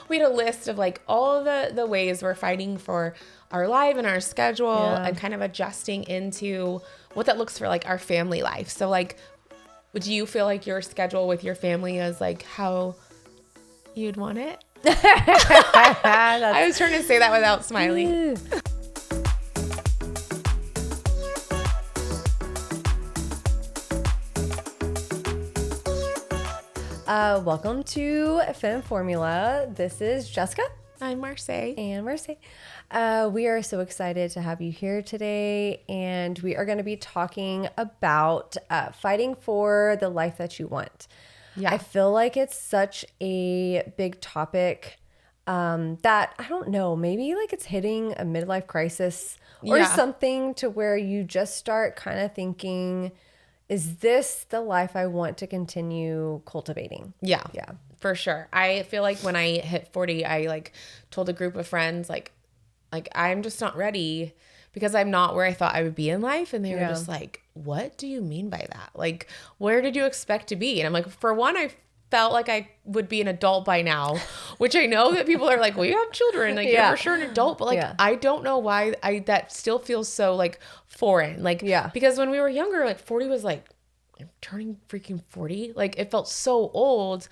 we had a list of like all the ways we're fighting for our life and our schedule and kind of adjusting into what that looks for like our family life. So like, would you feel like your schedule with your family is like how you'd want it? I was trying to say that without smiling. Welcome to Femme Formula. This is Jessica. I'm Marsais. And Marsais. We are so excited to have you here today, and we are going to be talking about fighting for the life that you want. Yeah. I feel like it's such a big topic that, I don't know, maybe like it's hitting a midlife crisis or something to where you just start kind of thinking, is this the life I want to continue cultivating? Yeah, for sure. I feel like when I hit 40, I like told a group of friends, like I'm just not ready because I'm not where I thought I would be in life. And they were just like, what do you mean by that? Like, where did you expect to be? And I'm like, for one, I felt like I would be an adult by now, which I know that people are like, well, you have children, like you're for sure an adult, but like, I don't know why that still feels so like foreign. Like, because when we were younger, like 40 was like, I'm turning freaking 40. Like it felt so old.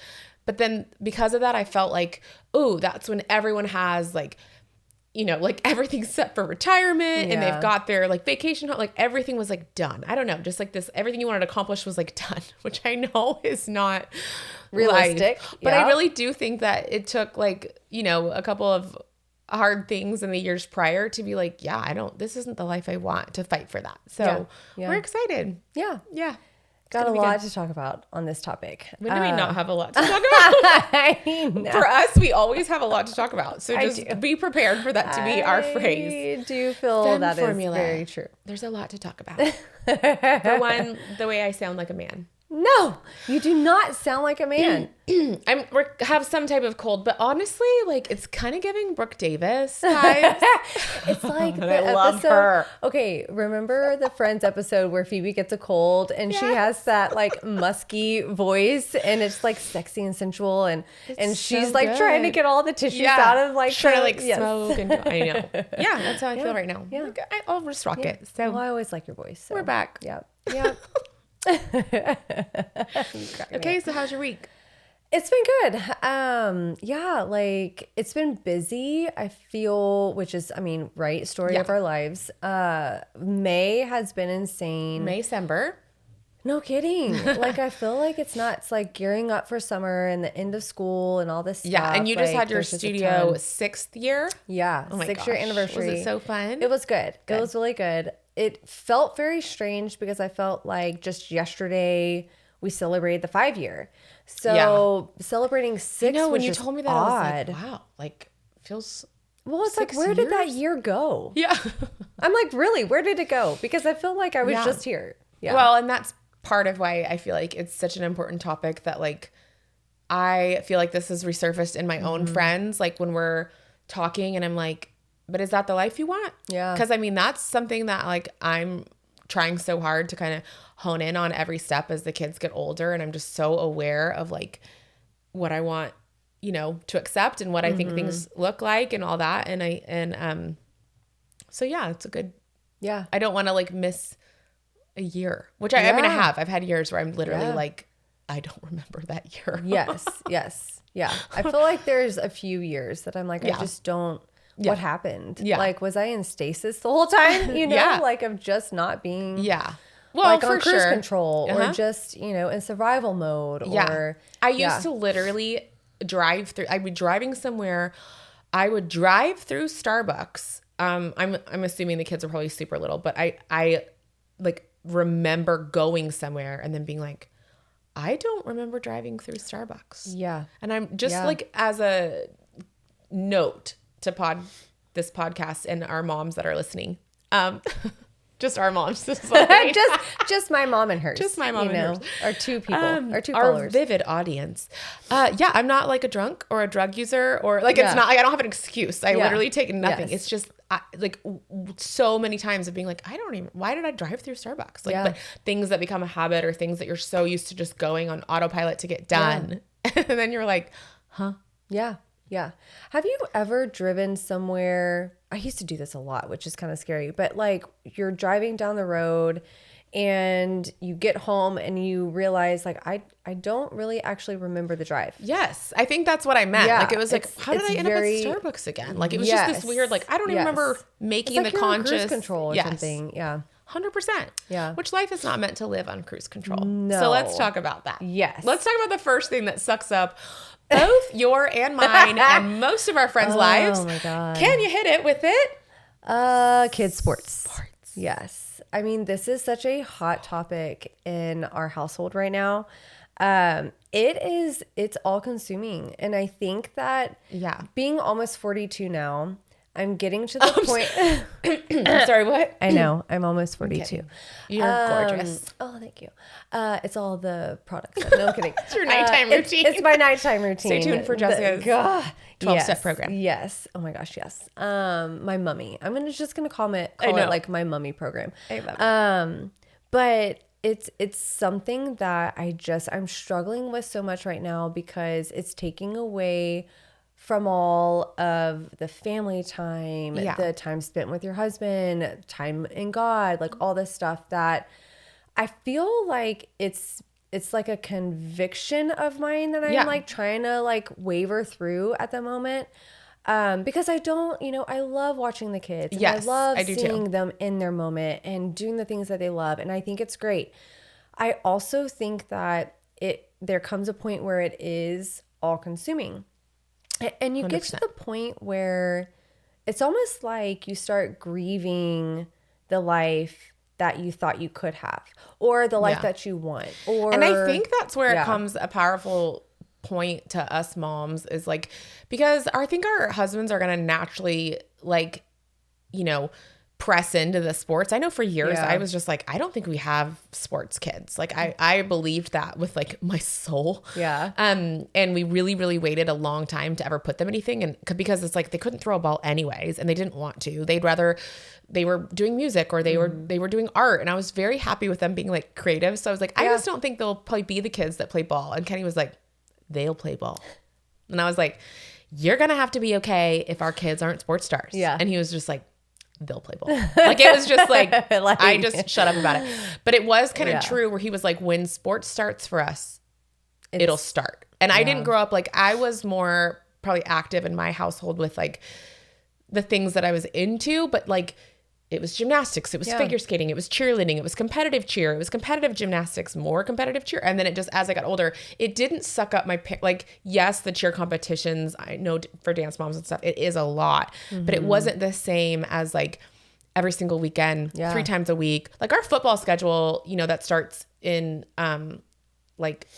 But then because of that, I felt like, oh, that's when everyone has like, you know, like everything's set for retirement and they've got their like vacation home, like everything was like done. I don't know, just like this, everything you wanted to accomplish was like done, which I know is not realistic. But I really do think that it took like, you know, a couple of hard things in the years prior to be like, this isn't the life I want, to fight for that. So we're excited. Yeah. Got a lot to talk about on this topic. When do we not have a lot to talk about? I know. For us, we always have a lot one. About. So just be prepared for that to be our phrase. I do feel Femme that Formula. Is very true. There's a lot to talk about. For one, the way I sound like a man. No, you do not sound like a man. I have some type of cold, but honestly, like it's kind of giving Brooke Davis vibes. It's like the I love episode. Her. Okay, remember the Friends episode where Phoebe gets a cold and she has that like musky voice and it's like sexy and sensual and she's so like trying to get all the tissues out of like trying to like smoke and I know. Yeah, that's how I feel right now. Yeah, like, I'll just rock it. So well, I always like your voice. So. We're back. Yeah. Okay, so how's your week? It's been good. Like it's been busy, I feel, which is, I mean, right, story of our lives. May has been insane. Maycember. No kidding. Like I feel like it's like gearing up for summer and the end of school and all this stuff. Yeah, and you just had your studio 6th year? Yeah, oh my 6-year anniversary. Was it so fun? It was good. It was really good. It felt very strange because I felt like just yesterday we celebrated the 5-year. So celebrating 6 was when you told me that odd. I was like, wow, like feels. Well, it's like, where did that year go? Yeah. I'm like, really, where did it go? Because I feel like I was just here. Yeah. Well, and that's part of why I feel like it's such an important topic that like, I feel like this has resurfaced in my own friends. Like when we're talking and I'm like, but is that the life you want? Yeah. Because I mean, that's something that like I'm trying so hard to kind of hone in on every step as the kids get older. And I'm just so aware of like what I want, you know, to accept and what I think things look like and all that. So yeah, it's a good, I don't want to like miss a year, which I mean, I've had years where I'm literally like, I don't remember that year. Yes. Yeah. I feel like there's a few years that I'm like, I just don't. What happened? Yeah. Like, was I in stasis the whole time? You know, like of just not being well, like on cruise control or just, you know, in survival mode or I used to literally drive through, I'd be driving somewhere. I would drive through Starbucks. I'm assuming the kids are probably super little, but I like remember going somewhere and then being like, I don't remember driving through Starbucks. Yeah. And I'm just like, as a note to this podcast and our moms that are listening. Just our moms. just my mom and hers. Just my mom and hers. Our two people. Our two followers. Our vivid audience. I'm not like a drunk or a drug user or like it's not like I don't have an excuse. I literally take nothing. It's just like so many times of being like, why did I drive through Starbucks? Like but things that become a habit or things that you're so used to just going on autopilot to get done. And then you're like, huh? Yeah. Yeah. Have you ever driven somewhere? I used to do this a lot, which is kind of scary, but like you're driving down the road and you get home and you realize like, I don't really actually remember the drive. Yes. I think that's what I meant. Yeah, like, it was like, how did I end up at Starbucks again? Like, it was just this weird, like, I don't even remember making it's like the conscious cruise control or something. Yeah. 100%. Yeah. Which life is not meant to live on cruise control. No. So let's talk about that. Yes. Let's talk about the first thing that sucks up both your and mine and most of our friends' lives. Oh my God. Can you hit it with it? Kids sports. Yes. I mean, this is such a hot topic in our household right now. It's all consuming. And I think that being almost 42 now, I'm getting to the point. I'm sorry, what? I know. I'm almost 42. You're gorgeous. Oh, thank you. It's all the products. No, I'm kidding. It's your nighttime routine. It's my nighttime routine. Stay tuned for Jessica's 12-step program. Yes. Oh my gosh, yes. My mummy. I'm just gonna call it like my mummy program. I love it. But it's something that I'm struggling with so much right now because it's taking away from all of the family time, the time spent with your husband, time in God, like all this stuff that I feel like it's like a conviction of mine that I'm like trying to like waver through at the moment. Because I don't, I love watching the kids. And I love seeing them in their moment and doing the things that they love. And I think it's great. I also think that there comes a point where it is all consuming. And you 100%. Get to the point where it's almost like you start grieving the life that you thought you could have or the life that you want. And I think that's where it comes a powerful point to us moms is like, because I think our husbands are going to naturally like, press into the sports. I know for years I was just like, I don't think we have sports kids. Like I believed that with like my soul. Yeah. And we really, really waited a long time to ever put them anything. And because it's like, they couldn't throw a ball anyways, and they didn't want to, they were doing music or they were doing art. And I was very happy with them being like creative. So I was like, I just don't think they'll probably be the kids that play ball. And Kenny was like, they'll play ball. And I was like, you're going to have to be okay if our kids aren't sports stars. Yeah. And he was just like, they'll play ball. Like it was just like, I just shut up about it. But it was kind of true where he was like, when sports starts for us, it'll start. And I didn't grow up, like I was more probably active in my household with like the things that I was into, but like it was gymnastics, it was figure skating, it was cheerleading, it was competitive cheer, it was competitive gymnastics, more competitive cheer. And then it just, as I got older, it didn't suck up like, yes, the cheer competitions, I know for dance moms and stuff, it is a lot, but it wasn't the same as like every single weekend, 3 times a week. Like our football schedule, that starts in like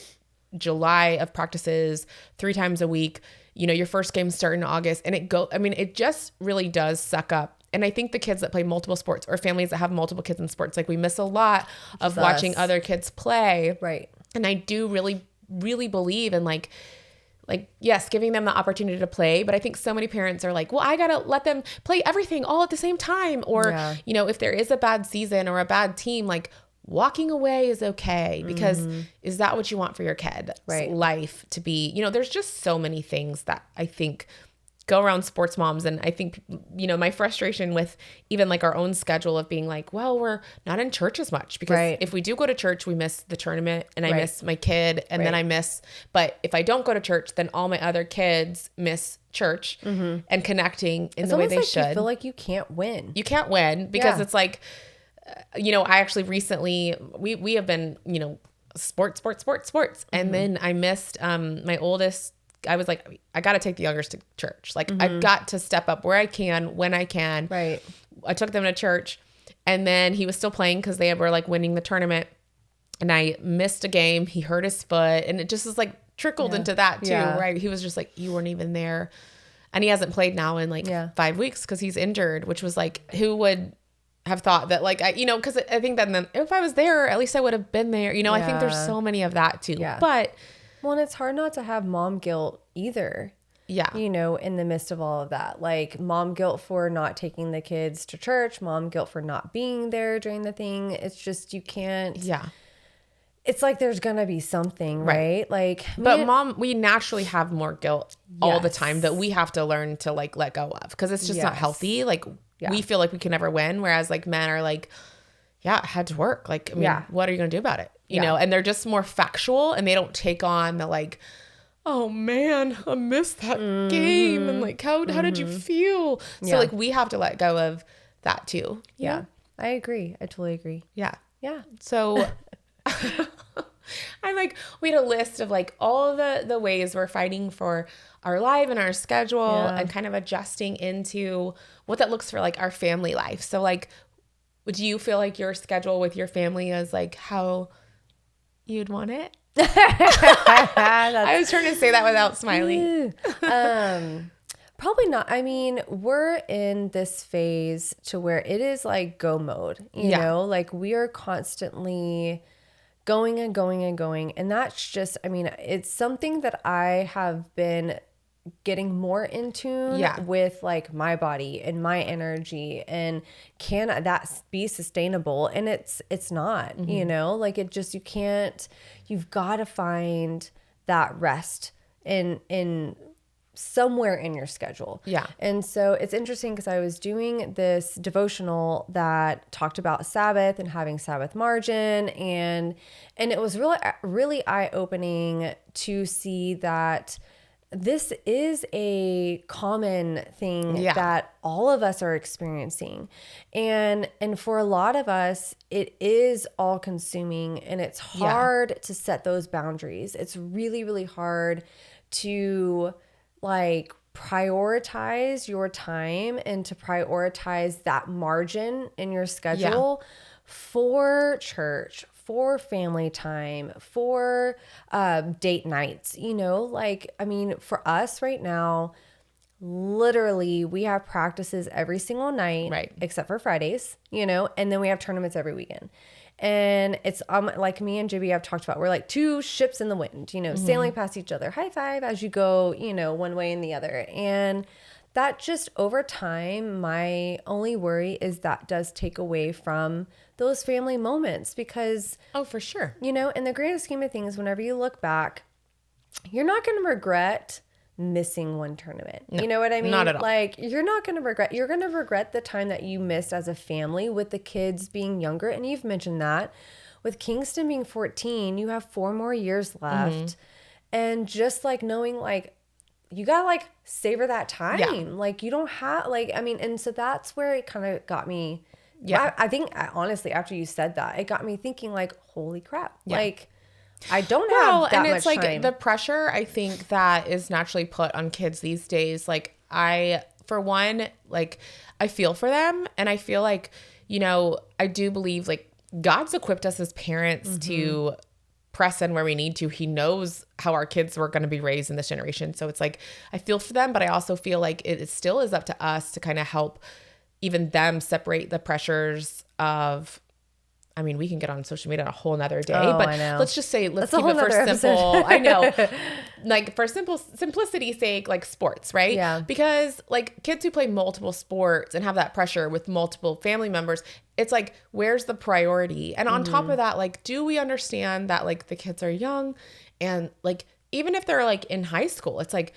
July of practices 3 times a week. Your first games start in August and it just really does suck up. And I think the kids that play multiple sports or families that have multiple kids in sports, like we miss a lot of watching other kids play. Right. And I do really, really believe in like, yes, giving them the opportunity to play. But I think so many parents are like, well, I got to let them play everything all at the same time. Or, if there is a bad season or a bad team, like walking away is okay because is that what you want for your kid's life to be? There's just so many things that I think go around sports moms. And I think, my frustration with even like our own schedule of being like, well, we're not in church as much because if we do go to church, we miss the tournament and I miss my kid and then but if I don't go to church, then all my other kids miss church and connecting in the way they should. You feel like you can't win. You can't win because it's like, I actually recently, we have been, sports. And then I missed my oldest. I was like, I got to take the youngest to church. Like I've got to step up where I can, when I can. Right. I took them to church and then he was still playing because they were like winning the tournament and I missed a game. He hurt his foot and it just is like trickled into that too. Right. He was just like, you weren't even there. And he hasn't played now in like 5 weeks because he's injured, which was like, who would have thought that like, because I think that then if I was there, at least I would have been there. I think there's so many of that too. Yeah. But well, and it's hard not to have mom guilt either. Yeah. In the midst of all of that, like mom guilt for not taking the kids to church, mom guilt for not being there during the thing. It's just, you can't. Yeah. it's like there's gonna be something, right? Like, but mom, we naturally have more guilt all the time that we have to learn to like let go of, because it's just not healthy. Like we feel like we can never win, whereas like men are like, yeah, I had to work. Like, I mean, what are you gonna do about it? You know, and they're just more factual, and they don't take on the like, oh man, I missed that game, and like how did you feel? So like we have to let go of that too. Yeah, I agree. I totally agree. Yeah. So I'm like, we had a list of like all the ways we're fighting for our life and our schedule and kind of adjusting into what that looks for like our family life. So like, would you feel like your schedule with your family is like how you'd want it? I was trying to say that without smiling. Probably not. I mean, we're in this phase to where it is like go mode, you know, like we are constantly going and going and going. And that's just, I mean, it's something that I have been getting more in tune with like my body and my energy, and can that be sustainable? And it's not, you know, like it just, you've got to find that rest in somewhere in your schedule. Yeah. And so it's interesting because I was doing this devotional that talked about Sabbath and having Sabbath margin, and it was really eye-opening to see that this is a common thing that all of us are experiencing. And for a lot of us, it is all consuming, and it's hard to set those boundaries. It's really, really hard to like prioritize your time and to prioritize that margin in your schedule for church, for family time, for date nights, you know, like, I mean, for us right now, literally we have practices every single night, except for Fridays, you know, and then we have tournaments every weekend. And it's like me and JB have talked about, we're like two ships in the wind, you know, sailing past each other, high five as you go, you know, one way and the other. And that just over time, my only worry is that does take away from those family moments, because for sure, you know, in the grand scheme of things, whenever you look back, you're not going to regret missing one tournament. No, you know what I mean? Not at all. Like, you're not going to regret, you're going to regret the time that you missed as a family with the kids being younger. And you've mentioned that with Kingston being 14, you have 4 more years left. And just like knowing, like, you got to like savor that time. Like, you don't have, like, I mean, and so that's where it kind of got me. I think honestly, after you said that, it got me thinking like, holy crap. Like, I don't have that much time. And it's like the pressure, I think, that is naturally put on kids these days. Like, for one, like, I feel for them, and I feel like, you know, I do believe like God's equipped us as parents to press in where we need to. He knows how our kids were going to be raised in this generation. So it's like, I feel for them, but I also feel like it still is up to us to kind of help even them separate the pressures of, I mean, we can get on social media a whole nother day, but let's just say, let's keep it for simple. I know, like for simplicity's sake, like sports, right? Yeah. Because like kids who play multiple sports and have that pressure with multiple family members, it's like, where's the priority? And on top of that, like, do we understand that like the kids are young, and like, even if they're like in high school, it's like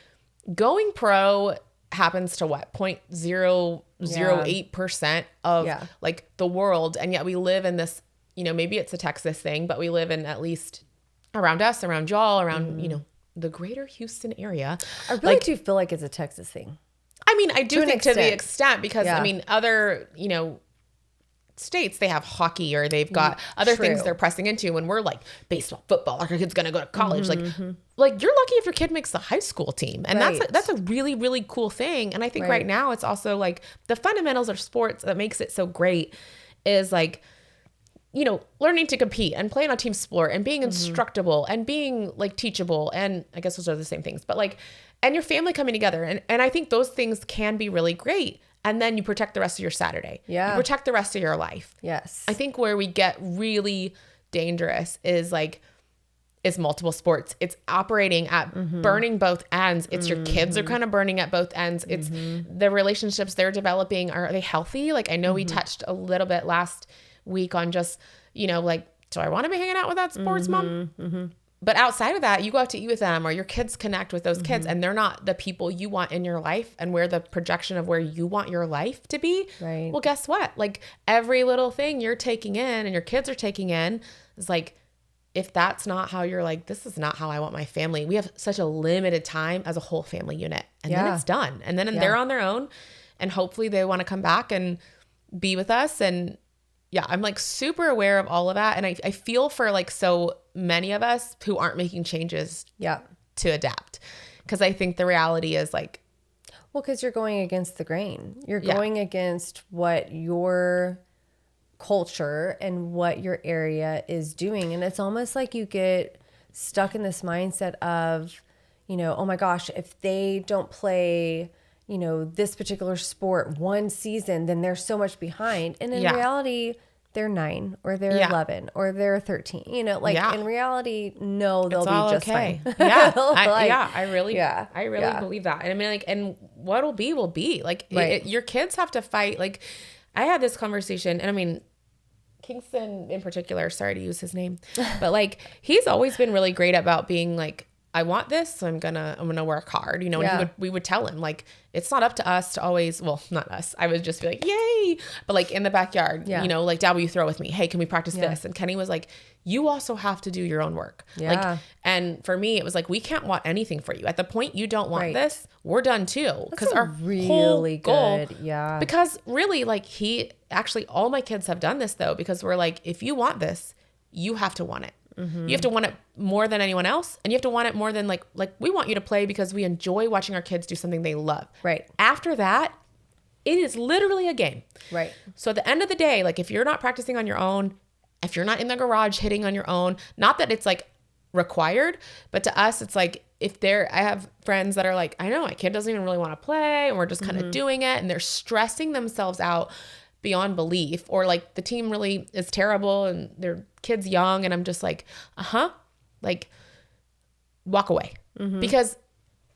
going pro happens to what, 0.008% of like the world. And yet we live in this, you know, maybe it's a Texas thing, but we live in, at least around us, around y'all, around, you know, the greater Houston area. I really do feel like it's a Texas thing. I mean, I do think to the extent, because I mean, other, you know, states, they have hockey, or they've got other things they're pressing into, when we're like baseball, football, our kid's gonna go to college. Like you're lucky if your kid makes the high school team, and that's a really, really cool thing. And I think right now it's also like the fundamentals of sports that makes it so great is like, you know, learning to compete and playing on team sport and being instructable and being like teachable. And I guess those are the same things, but like, and your family coming together. And I think those things can be really great. And then you protect the rest of your Saturday. Yeah. You protect the rest of your life. Yes. I think where we get really dangerous is like, it's multiple sports. It's operating at burning both ends. It's your kids are kind of burning at both ends. It's the relationships they're developing. Are they healthy? Like, I know we touched a little bit last week on just, you know, like do I want to be hanging out with that sports mom? But outside of that, you go out to eat with them, or your kids connect with those kids, and they're not the people you want in your life and where the projection of where you want your life to be. Right. Well, guess what? Like every little thing you're taking in and your kids are taking in is like, if that's not how you're like, this is not how I want my family. We have such a limited time as a whole family unit, and then it's done. And then they're on their own, and hopefully they want to come back and be with us. And yeah, I'm like super aware of all of that. And I feel for like so many of us who aren't making changes to adapt. Because I think the reality is like, well, because you're going against the grain. You're going against what your culture and what your area is doing. And it's almost like you get stuck in this mindset of, you know, oh my gosh, if they don't play, you know, this particular sport one season, then they're so much behind. And in reality, they're 9 or they're 11 or they're 13, you know, like in reality, no, they'll be just fine. Yeah. I really believe that. And I mean, like, and what'll be will be like, your kids have to fight. Like I had this conversation, and I mean, Kingston in particular, sorry to use his name, but like, he's always been really great about being like, I want this, so I'm gonna work hard, you know. And we would tell him like, it's not up to us to always, well, not us, I would just be like, yay, but like in the backyard, you know, like, Dad, will you throw with me? Hey, can we practice this? And Kenny was like, you also have to do your own work. Like, and for me, it was like, we can't want anything for you. At the point you don't want this, we're done too. Because our really whole goal, because really, like, all my kids have done this though, because we're like, if you want this, you have to want it. You have to want it more than anyone else. And you have to want it more than like we want you to play because we enjoy watching our kids do something they love. Right. After that, it is literally a game. Right. So at the end of the day, like if you're not practicing on your own, if you're not in the garage hitting on your own, not that it's like required, but to us, it's like I have friends that are like, I know my kid doesn't even really want to play, and we're just kind of doing it, and they're stressing themselves out beyond belief, or like the team really is terrible and their kid's young, and I'm just like, like walk away, because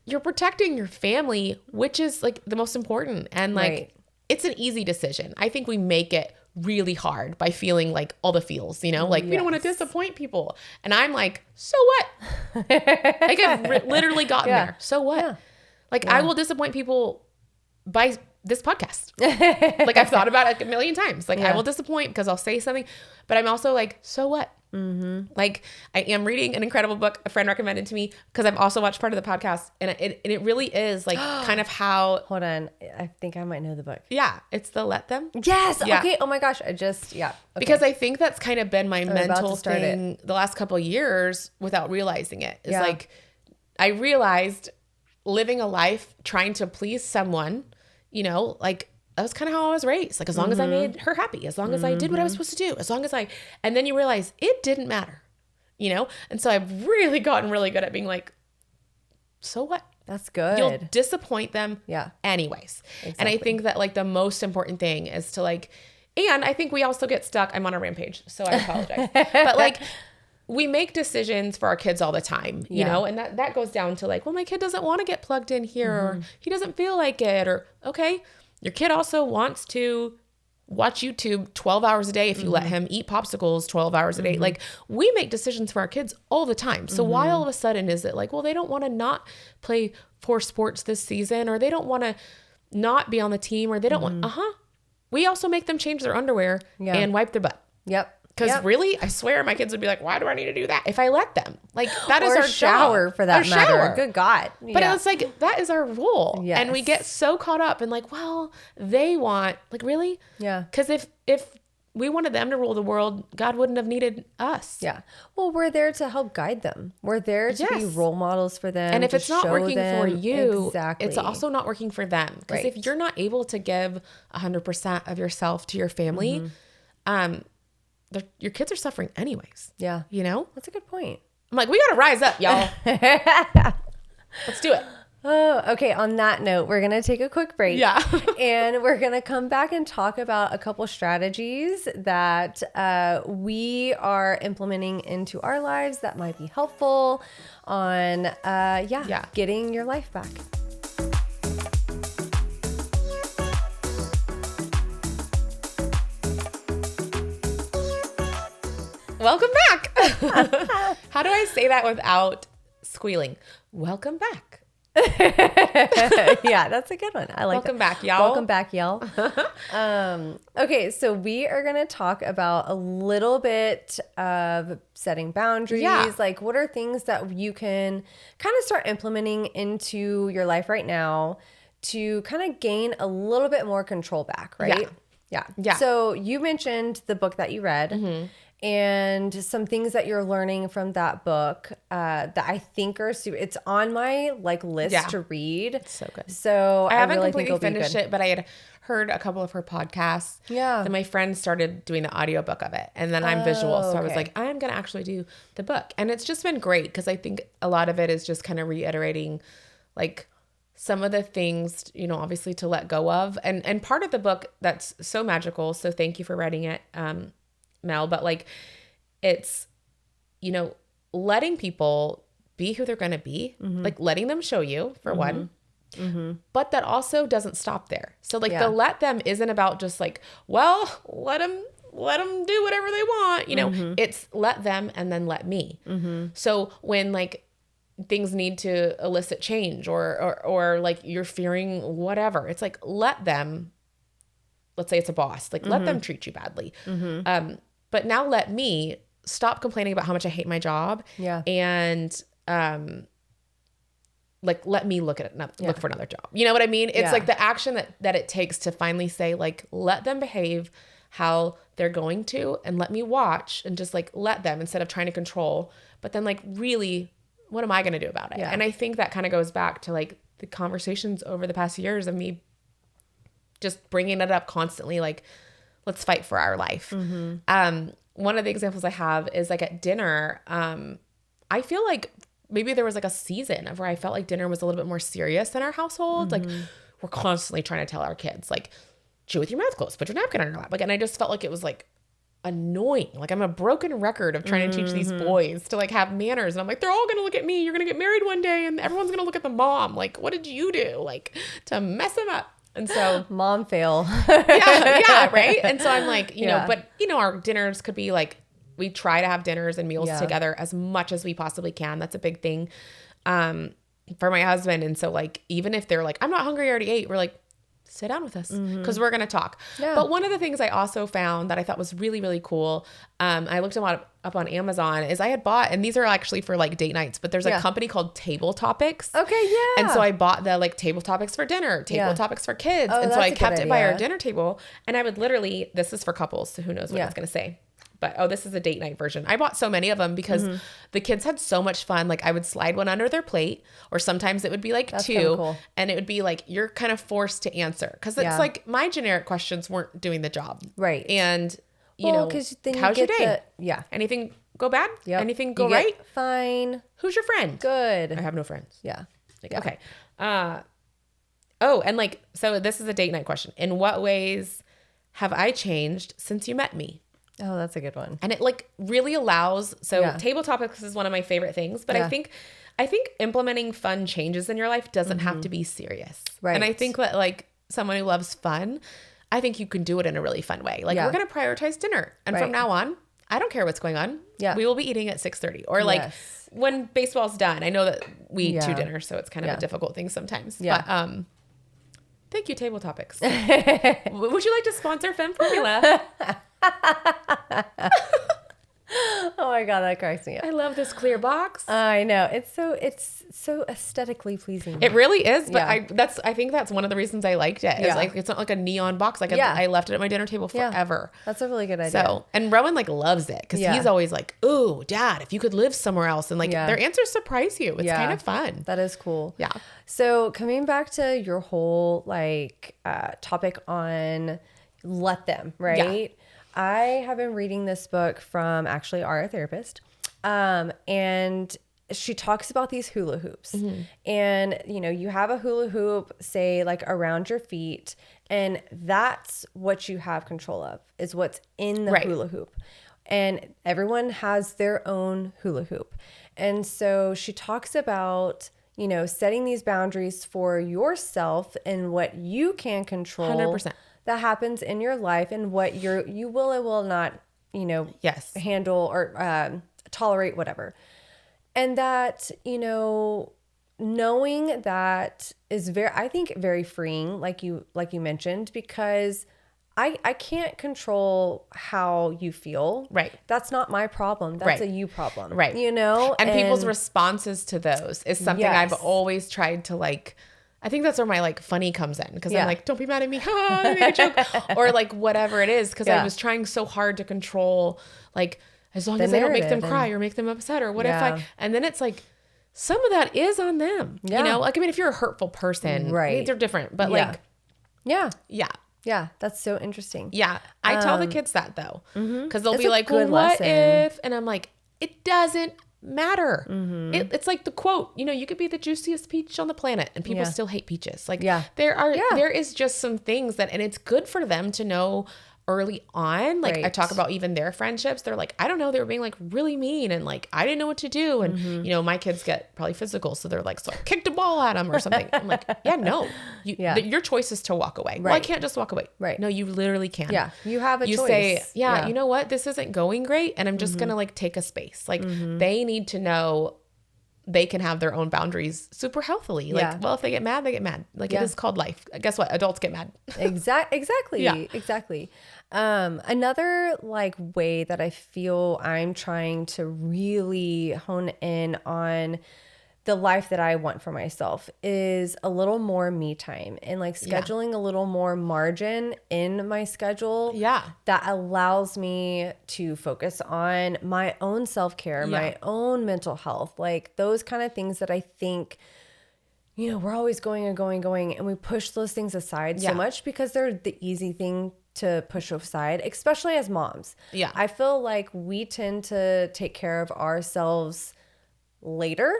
you're protecting your family, which is like the most important. And like, it's an easy decision. I think we make it really hard by feeling like all the feels, you know, like we don't want to disappoint people. And I'm like, so what? Like I've literally gotten there. So what? Yeah. Like I will disappoint people by this podcast. Like I've thought about it a million times. Like I will disappoint because I'll say something, but I'm also like, so what? Like I am reading an incredible book a friend recommended to me, because I've also watched part of the podcast, and it really is like kind of how. Hold on, I think I might know the book. Yeah, it's the Let Them. Yes. Yeah. Okay. Oh my gosh, okay. Because I think that's kind of been my mental thing the last couple of years without realizing it. It's like I realized living a life trying to please someone, you know, like that was kind of how I was raised. Like as long as I made her happy, as long as I did what I was supposed to do, and then you realize it didn't matter, you know? And so I've really gotten really good at being like, so what? That's good. You'll disappoint them anyways. Exactly. And I think that like the most important thing is to like, and I think we also get stuck. I'm on a rampage, so I apologize. But like, we make decisions for our kids all the time, you know, and that goes down to like, well, my kid doesn't want to get plugged in here, or he doesn't feel like it, or okay, your kid also wants to watch YouTube 12 hours a day if you let him, eat popsicles 12 hours a day. Like we make decisions for our kids all the time. So why all of a sudden is it like, well, they don't want to not play 4 sports this season, or they don't want to not be on the team, or they don't want, we also make them change their underwear and wipe their butt. Yep. Because really, I swear my kids would be like, why do I need to do that? If I let them, like that is our shower job. for that matter. Good God. But it's like, that is our role. Yes. And we get so caught up in like, well, they want, like, really? Yeah. Because if we wanted them to rule the world, God wouldn't have needed us. Yeah. Well, we're there to help guide them. We're there to be role models for them. And if it's not working for you, it's also not working for them. Because if you're not able to give 100% of yourself to your family, your kids are suffering anyways. Yeah. You know? That's a good point. I'm like, we got to rise up, y'all. Let's do it. Oh, okay. On that note, we're going to take a quick break. Yeah. And we're going to come back and talk about a couple strategies that we are implementing into our lives that might be helpful on, getting your life back. Welcome back. How do I say that without squealing? Welcome back. Yeah, that's a good one. I like Welcome that. back, y'all. Welcome back, y'all. Okay, so we are going to talk about a little bit of setting boundaries. Yeah. Like, what are things that you can kind of start implementing into your life right now to kind of gain a little bit more control back, right? Yeah. So you mentioned the book that you read. And some things that you're learning from that book that I think are it's on my list to read. It's so good. So I haven't really completely finished it, but I had heard a couple of her podcasts. Yeah. Then my friend started doing the audiobook of it. And then I'm visual. So I was like, I'm going to actually do the book. And it's just been great because I think a lot of it is just kind of reiterating like some of the things, you know, obviously to let go of. And part of the book that's so magical. So thank you for writing it. Mel, but like it's, you know, letting people be who they're going to be, like letting them show you for one, but that also doesn't stop there. So like the let them isn't about just like, well, let them do whatever they want. You know, it's let them and then let me. So when like things need to elicit change or like you're fearing whatever, it's like, let them, let's say it's a boss, like let them treat you badly. But now let me stop complaining about how much I hate my job. Yeah. And like let me look for another job. You know what I mean? It's like the action that it takes to finally say like let them behave how they're going to and let me watch and just like let them instead of trying to control. But then like really, what am I going to do about it? Yeah. And I think that kind of goes back to like the conversations over the past years of me just bringing it up constantly, like let's fight for our life. One of the examples I have is like at dinner. I feel like maybe there was like a season of where I felt like dinner was a little bit more serious in our household. Like we're constantly trying to tell our kids, like, chew with your mouth closed, put your napkin on your lap. Like, and I just felt like it was like annoying. Like I'm a broken record of trying to teach these boys to like have manners. And I'm like, they're all going to look at me. You're going to get married one day and everyone's going to look at the mom. Like, what did you do? Like to mess them up. And so mom fail. yeah, right. And so I'm like, you know, but you know, our dinners could be like, we try to have dinners and meals together as much as we possibly can. That's a big thing for my husband. And so like, even if they're like, I'm not hungry, I already ate, we're like, sit down with us because we're going to talk. Yeah. But one of the things I also found that I thought was really, really cool, I looked them up on Amazon, is I had bought, and these are actually for like date nights, but there's a company called Table Topics. Okay, yeah. And so I bought the like table topics for dinner, table topics for kids. And so I kept it by our dinner table, and I would literally, this is for couples, so who knows what it's going to say. But, this is a date night version. I bought so many of them because the kids had so much fun. Like I would slide one under their plate, or sometimes it would be like That's two cool. And it would be like, you're kind of forced to answer. Cause it's like my generic questions weren't doing the job. Right. And you know, how's your day? Anything go bad? Yep. Anything go right? Fine. Who's your friend? Good. I have no friends. Yeah. Like, okay. And like, so this is a date night question. In what ways have I changed since you met me? Oh, that's a good one. And it like really allows, table topics is one of my favorite things, but I think implementing fun changes in your life doesn't have to be serious. Right. And I think that like someone who loves fun, I think you can do it in a really fun way. Like we're going to prioritize dinner. And from now on, I don't care what's going on. Yeah. We will be eating at 6:30 or like when baseball's done. I know that we eat two dinners, so it's kind of a difficult thing sometimes. Yeah. But thank you, Table Topics. Would you like to sponsor Femme Formula? Oh my God, that cracks me up. I love this clear box. I know. It's so aesthetically pleasing. It really is, but I think that's one of the reasons I liked it. It's like it's not like a neon box. Like I left it at my dinner table forever. That's a really good idea. So, and Rowan like loves it because he's always like, "Ooh, Dad, if you could live somewhere else," and like their answers surprise you. It's kind of fun. That is cool. Yeah. So coming back to your whole like topic on let them, right? Yeah. I have been reading this book from actually our therapist, and she talks about these hula hoops. And, you know, you have a hula hoop, say, like around your feet, and that's what you have control of, is what's in the hula hoop. And everyone has their own hula hoop. And so she talks about, you know, setting these boundaries for yourself and what you can control. 100%. That happens in your life and what you will and will not Yes. handle or tolerate whatever. And that, knowing that is I think very freeing, like you mentioned, because I can't control how you feel. Right. That's not my problem. That's a you problem. Right. And people's responses to those is something I've always tried to like, I think that's where my like funny comes in. Cause I'm like, don't be mad at me. I made a joke. Or like whatever it is. Cause I was trying so hard to control, like, as long as I don't make them cry or make them upset, or what if and then it's like, some of that is on them. Like, I mean, if you're a hurtful person, right, they're different, but like, yeah, that's so interesting. Yeah. I tell the kids that though, because they'll be like, well, what if? And I'm like, it doesn't matter. It's like the quote, you could be the juiciest peach on the planet and people still hate peaches. Like there is just some things that, and it's good for them to know early on. Like I talk about even their friendships. They're like, I don't know, they were being like really mean and like I didn't know what to do. And my kids get probably physical, so they're like, so I kicked a ball at them or something. I'm like, no, your choice is to walk away. Well, I can't just walk away. No, you literally can. You have a choice. You say, you know what, this isn't going great, and I'm just gonna like take a space. Like they need to know they can have their own boundaries super healthily. Like, well, if they get mad, they get mad. Like it is called life. Guess what? Adults get mad. Exactly. Exactly. Another like way that I feel I'm trying to really hone in on the life that I want for myself is a little more me time and like scheduling a little more margin in my schedule. That allows me to focus on my own self-care, my own mental health, like those kind of things that I think, we're always going and going, and we push those things aside so much because they're the easy thing to push aside, especially as moms. I feel like we tend to take care of ourselves later.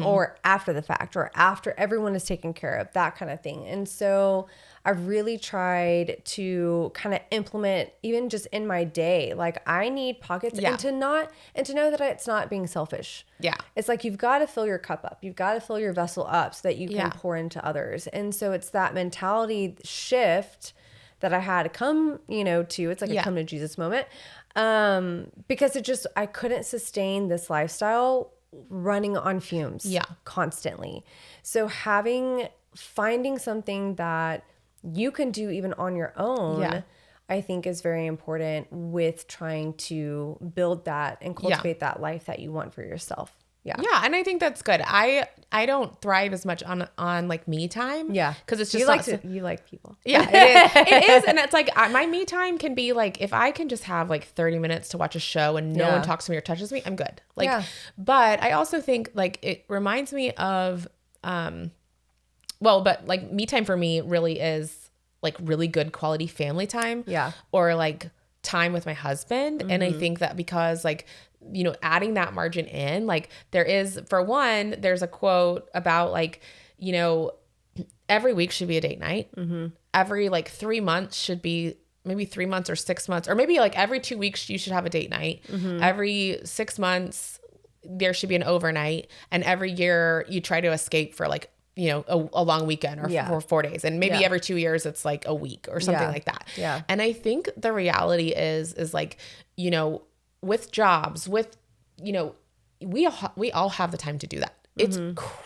Or after the fact, or after everyone is taken care of, that kind of thing. And so I've really tried to kind of implement, even just in my day, like I need pockets and to know that it's not being selfish. It's like, you've got to fill your cup up. You've got to fill your vessel up so that you can pour into others. And so it's that mentality shift that I had to come, to, it's like a come to Jesus moment. Because I couldn't sustain this lifestyle running on fumes constantly. So finding something that you can do even on your own, I think is very important with trying to build that and cultivate that life that you want for yourself. And I think that's good. I don't thrive as much on like me time. Because it's just you like people. It is. It is. And it's like my me time can be like, if I can just have like 30 minutes to watch a show and no one talks to me or touches me, I'm good. Like, but I also think like it reminds me of, but like me time for me really is like really good quality family time. Or like time with my husband. And I think that because like, adding that margin in, like there is, for one, there's a quote about like, every week should be a date night. Every like 3 months should be maybe 3 months or 6 months, or maybe like every 2 weeks you should have a date night. Every 6 months there should be an overnight, and every year you try to escape for like, a long weekend or for 4 days. And maybe every 2 years it's like a week or something like that. And I think the reality is like, with jobs, with, we all have the time to do that. It's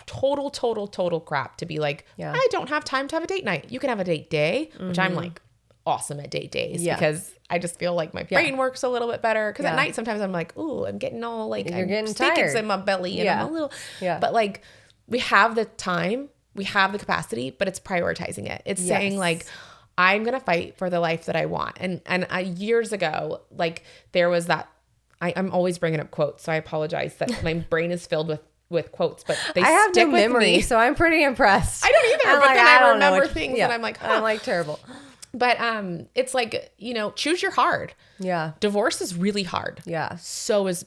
total crap to be like, I don't have time to have a date night. You can have a date day, which I'm like awesome at date days because I just feel like my brain works a little bit better. Cause at night, sometimes I'm like, ooh, I'm getting all like, you're getting tired in my belly and I'm a little, but like we have the time, we have the capacity, but it's prioritizing it. It's saying like, I'm going to fight for the life that I want. And years ago, like there was that, I'm always bringing up quotes, so I apologize that my brain is filled with quotes, but they I have stick no with memory, me. So I'm pretty impressed. I don't either, but then I remember things and I'm like, I'm like terrible. But it's like, choose your hard. Divorce is really hard. So is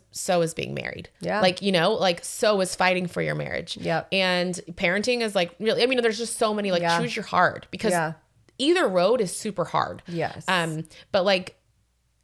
being married. Like, like so is fighting for your marriage. And parenting is like really, there's just so many like choose your hard, because either road is super hard. But like,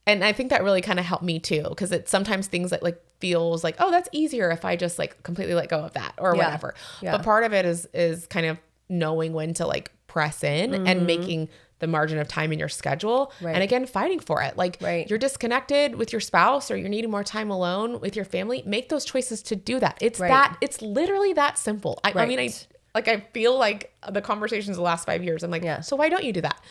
and I think that really kind of helped me too, because it's sometimes things that like feels like, oh, that's easier if I just like completely let go of that or whatever. But part of it is kind of knowing when to like press in and making the margin of time in your schedule. And again, fighting for it. Like you're disconnected with your spouse or you're needing more time alone with your family. Make those choices to do that. It's literally that simple. I mean, I feel like the conversations the last 5 years, I'm like, so why don't you do that?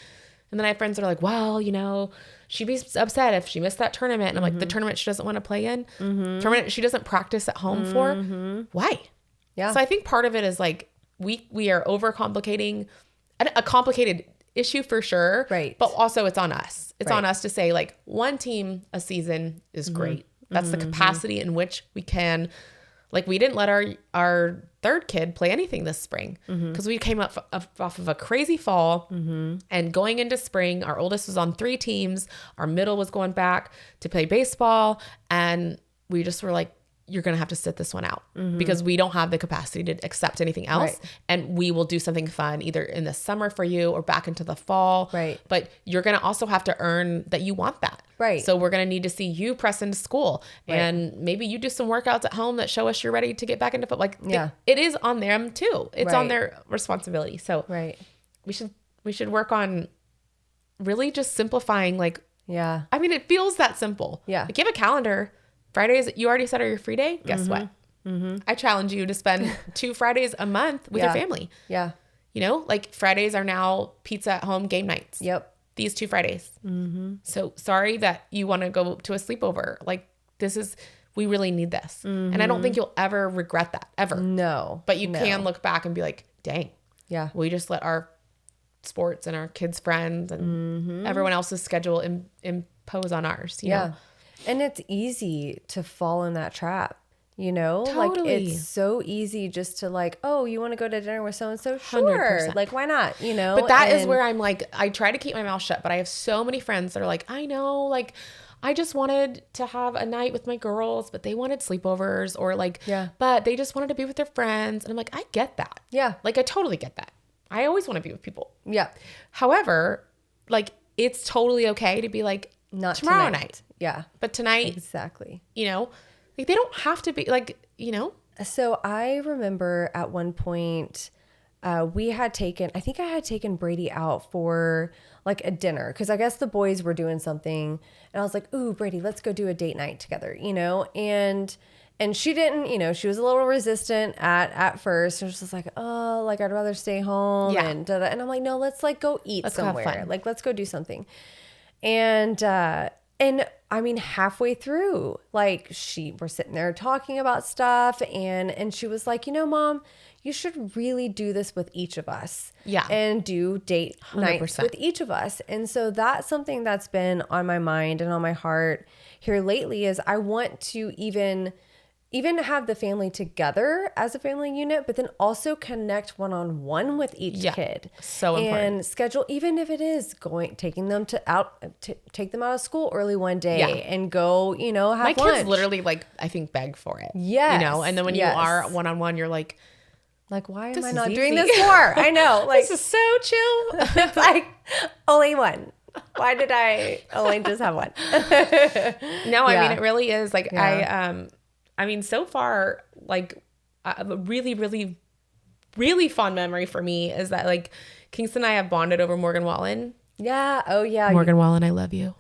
And then I have friends that are like, well, you know, she'd be upset if she missed that tournament. And I'm like, the tournament she doesn't want to play in, tournament she doesn't practice at home for. Why? Yeah. So I think part of it is like, we are overcomplicating a complicated issue for sure. Right. But also it's on us. It's on us to say like one team a season is great. That's the capacity in which we can, like we didn't let our third kid play anything this spring because we came up off of a crazy fall and going into spring, our oldest was on 3 teams. Our middle was going back to play baseball. And we just were like, you're going to have to sit this one out because we don't have the capacity to accept anything else. Right. And we will do something fun either in the summer for you or back into the fall. Right. But you're going to also have to earn that you want that. Right. So we're going to need to see you press into school and maybe you do some workouts at home that show us you're ready to get back into football. Like it is on them too. It's on their responsibility. So we should work on really just simplifying. Like, I mean, it feels that simple. Yeah. Like you have a calendar. Fridays, you already said are your free day. Guess what? I challenge you to spend 2 Fridays a month with your family. Yeah. You know, like Fridays are now pizza at home game nights. Yep. These 2 Fridays. So sorry that you want to go to a sleepover. Like we really need this. And I don't think you'll ever regret that ever. No. But you can look back and be like, dang. Yeah. We just let our sports and our kids' friends and everyone else's schedule impose on ours. You know? And it's easy to fall in that trap, you know? Totally. Like it's so easy just to like, oh, you want to go to dinner with so-and-so? Sure. 100%. Like, why not? You know? But that is where I'm like, I try to keep my mouth shut, but I have so many friends that are like, I know, like, I just wanted to have a night with my girls, but they wanted sleepovers or like, but they just wanted to be with their friends. And I'm like, I get that. Yeah. Like, I totally get that. I always want to be with people. Yeah. However, like, it's totally okay to be like, not tomorrow night. Yeah. But tonight. Exactly. You know, like they don't have to be like, you know. So I remember at one point I think I had taken Brady out for like a dinner because I guess the boys were doing something and I was like, ooh, Brady, let's go do a date night together, you know? And she didn't, you know, she was a little resistant at first. She was just like, oh, like I'd rather stay home and I'm like, no, let's like go eat somewhere. Like, let's go do something. And I mean, halfway through, like we're sitting there talking about stuff and she was like, you know, Mom, you should really do this with each of us. Yeah. And do date 100%. Nights with each of us. And so that's something that's been on my mind and on my heart here lately is I want to even have the family together as a family unit, but then also connect one-on-one with each kid. So important. And schedule, even if it is taking them take them out of school early one day and go, you know, have lunch. My kids literally like, I think beg for it. Yeah. You know, and then when you are one-on-one, you're like, why am I not doing this more? I know. Like, this is so chill. It's like only one. Why did I only just have one? No, I mean, it really is like, I mean, so far, like a really, really, really fond memory for me is that like Kingston and I have bonded over Morgan Wallen. Yeah. Oh yeah. Morgan Wallen, I love you.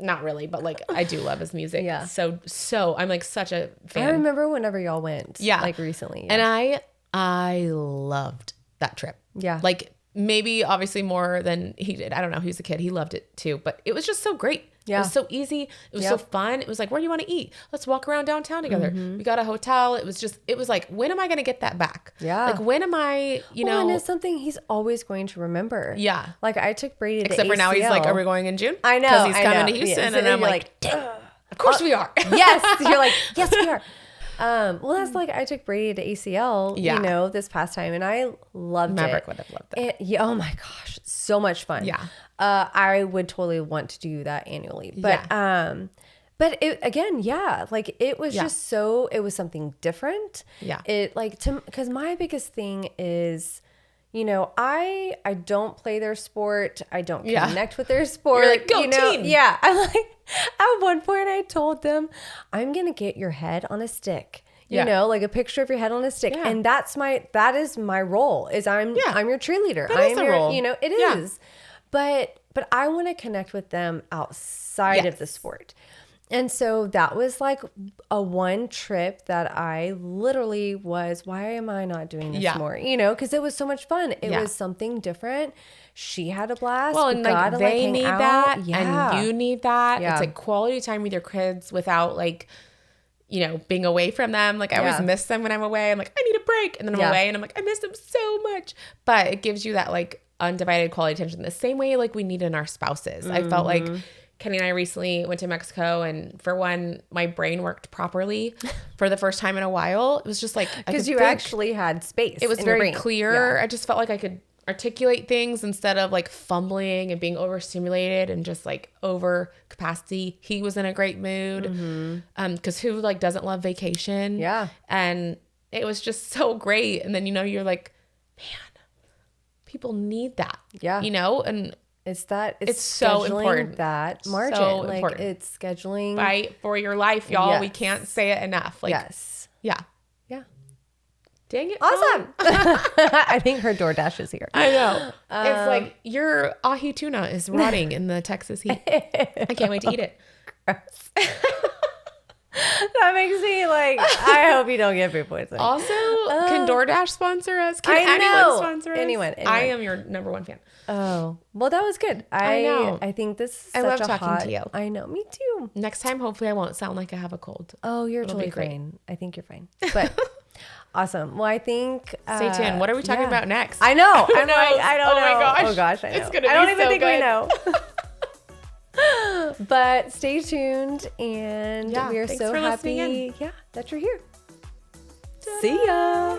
Not really, but like I do love his music. Yeah. So I'm like such a fan. I remember whenever y'all went. Yeah. Like recently. Yeah. And I loved that trip. Yeah. Like maybe obviously more than he did. I don't know. He was a kid. He loved it too, but it was just so great. Yeah. It was so easy. It was so fun. It was like, where do you want to eat? Let's walk around downtown together. We got a hotel. It was like, when am I going to get that back? Yeah. Like, when am I, you know? And it's something he's always going to remember. Yeah. Like, I took Brady to Except for now he's like, are we going in June? I know. Because he's coming to Houston. And I'm like, of course we are. Yes. You're like, yes, we are. Well, that's like I took Brady to ACL, you know, this past time, and I loved Maverick would have loved that. Oh my gosh, so much fun. Yeah. I would totally want to do that annually, but it, again, like it was just it was something different. Yeah. It like because my biggest thing is, you know, I don't play their sport. I don't connect with their sport. You're like, go team. Yeah. I'm like, at one point I told them, I'm going to get your head on a stick. you know, like a picture of your head on a stick. And that is my role is I'm your cheerleader. That is the role. You know, it is. But I want to connect with them outside of the sport. And so that was like a one trip that I literally was, why am I not doing this more? You know, because it was so much fun. It was something different. She had a blast. Well, and like they need that and you need that. It's like quality time with your kids without like, you know, being away from them. Like I always miss them when I'm away. I'm like, I need a break. And then I'm away and I'm like, I miss them so much. But it gives you that like undivided quality attention the same way like we need in our spouses. I felt like Kenny and I recently went to Mexico, and for one, my brain worked properly for the first time in a while. It was just like because you actually had space. It was very clear. I just felt like I could articulate things instead of like fumbling and being overstimulated and just like over capacity. He was in a great mood because who like doesn't love vacation? Yeah, and it was just so great. And then you know you're like, man, people need that. Yeah, you know, and. It's so important. That margin, so like important. It's scheduling. Fight for your life, y'all. Yes. We can't say it enough. Like, yeah. Dang it! Awesome. I think her DoorDash is here. I know. It's like your ahi tuna is rotting in the Texas heat. I can't wait to eat it. Gross. That makes me like, I hope you don't get food poisoning. Also, can DoorDash sponsor us? Can anyone sponsor us? Anyone. I am your number one fan. Oh, well, that was good. I know. I think this is I love talking to you. I know. Me too. Next time, hopefully I won't sound like I have a cold. Oh, you're totally fine. I think you're fine. But awesome. Well, I think... Stay tuned. What are we talking about next? I know. I know. I don't know. My gosh. Oh, gosh. I know. It's gonna be I don't even so think good. We know. But stay tuned, and we are so happy that you're here. Ta-da. See ya.